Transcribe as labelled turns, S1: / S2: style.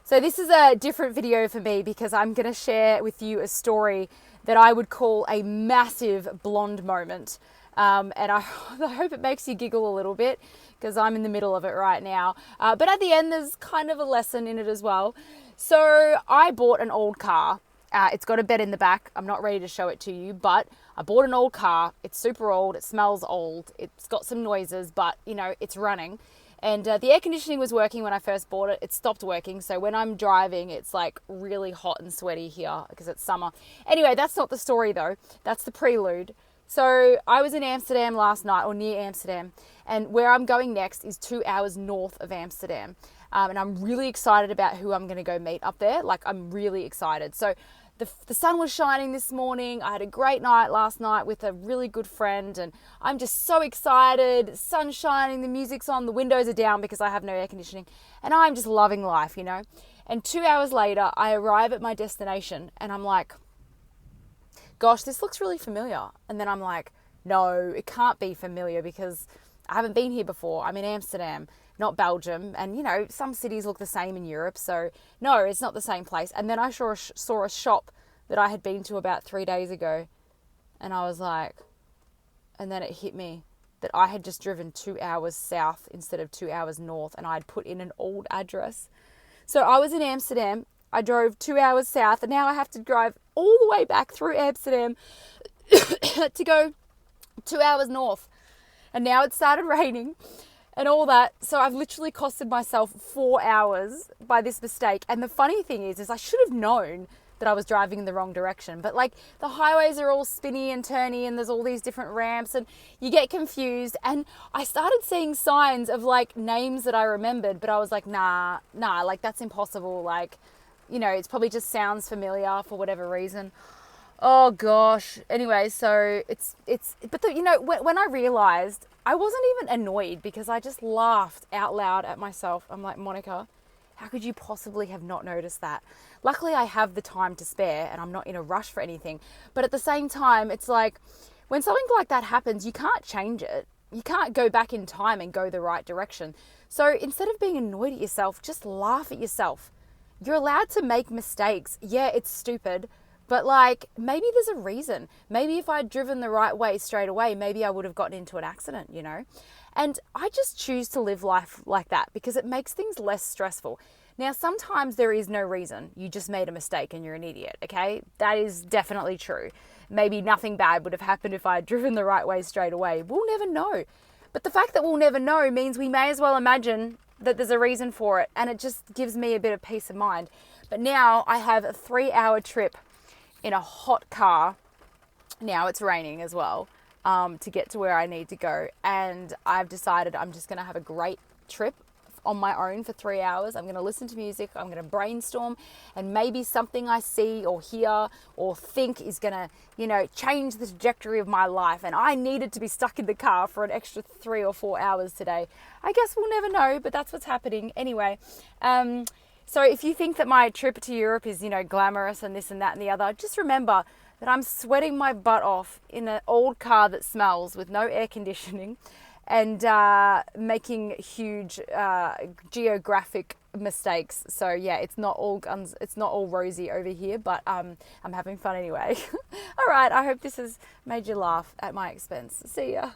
S1: So this is a different video for me because I'm going to share with you a story that I would call a massive blonde moment. And I hope it makes you giggle a little bit because I'm in the middle of it right now. But at the end, there's kind of a lesson in it as well. So I bought an old car. It's got a bed in the back. I'm not ready to show it to you, but I bought an old car. It's super old. It smells old. It's got some noises, but you know, it's running. And the air conditioning was working when I first bought it. It stopped working. So when I'm driving, it's like really hot and sweaty here because it's summer. Anyway, that's not the story though. That's the prelude. So I was in Amsterdam last night, or near Amsterdam. And where I'm going next is 2 hours north of Amsterdam. And I'm really excited about who I'm going to go meet up there. Like, I'm really excited. So the sun was shining this morning. I had a great night last night with a really good friend, and I'm just so excited. The sun's shining, the music's on, the windows are down because I have no air conditioning, and I'm just loving life, you know. And 2 hours later, I arrive at my destination, and I'm like, gosh, this looks really familiar. And then I'm like, no, it can't be familiar because I haven't been here before. I'm in Amsterdam, not Belgium. And, you know, some cities look the same in Europe. So, no, it's not the same place. And then I saw a shop that I had been to about 3 days ago. And I was like, and then it hit me that I had just driven 2 hours south instead of 2 hours north. And I had put in an old address. So I was in Amsterdam. I drove 2 hours south. And now I have to drive all the way back through Amsterdam to go 2 hours north. And now it started raining and all that. So I've literally costed myself 4 hours by this mistake. And the funny thing is I should have known that I was driving in the wrong direction. But like, the highways are all spinny and turny and there's all these different ramps and you get confused. And I started seeing signs of like names that I remembered, but I was like, nah, like that's impossible. Like, you know, it's probably just sounds familiar for whatever reason. Oh gosh. Anyway, so but you know, when I realized, I wasn't even annoyed because I just laughed out loud at myself. I'm like, Monica, how could you possibly have not noticed that? Luckily, I have the time to spare and I'm not in a rush for anything. But at the same time, it's like when something like that happens, you can't change it. You can't go back in time and go the right direction. So instead of being annoyed at yourself, just laugh at yourself. You're allowed to make mistakes. Yeah, it's stupid. But like, maybe there's a reason. Maybe if I'd driven the right way straight away, maybe I would have gotten into an accident, you know? And I just choose to live life like that because it makes things less stressful. Now, sometimes there is no reason. You just made a mistake and you're an idiot, okay? That is definitely true. Maybe nothing bad would have happened if I had driven the right way straight away. We'll never know. But the fact that we'll never know means we may as well imagine that there's a reason for it. And it just gives me a bit of peace of mind. But now I have a 3-hour trip in a hot car. Now it's raining as well, to get to where I need to go. And I've decided I'm just going to have a great trip on my own for 3 hours. I'm going to listen to music. I'm going to brainstorm, and maybe something I see or hear or think is going to, you know, change the trajectory of my life. And I needed to be stuck in the car for an extra 3 or 4 hours today. I guess we'll never know, but that's what's happening. Anyway, so if you think that my trip to Europe is, you know, glamorous and this and that and the other, just remember that I'm sweating my butt off in an old car that smells with no air conditioning and making huge geographic mistakes. So yeah, it's not all rosy over here, but I'm having fun anyway. All right, I hope this has made you laugh at my expense. See ya.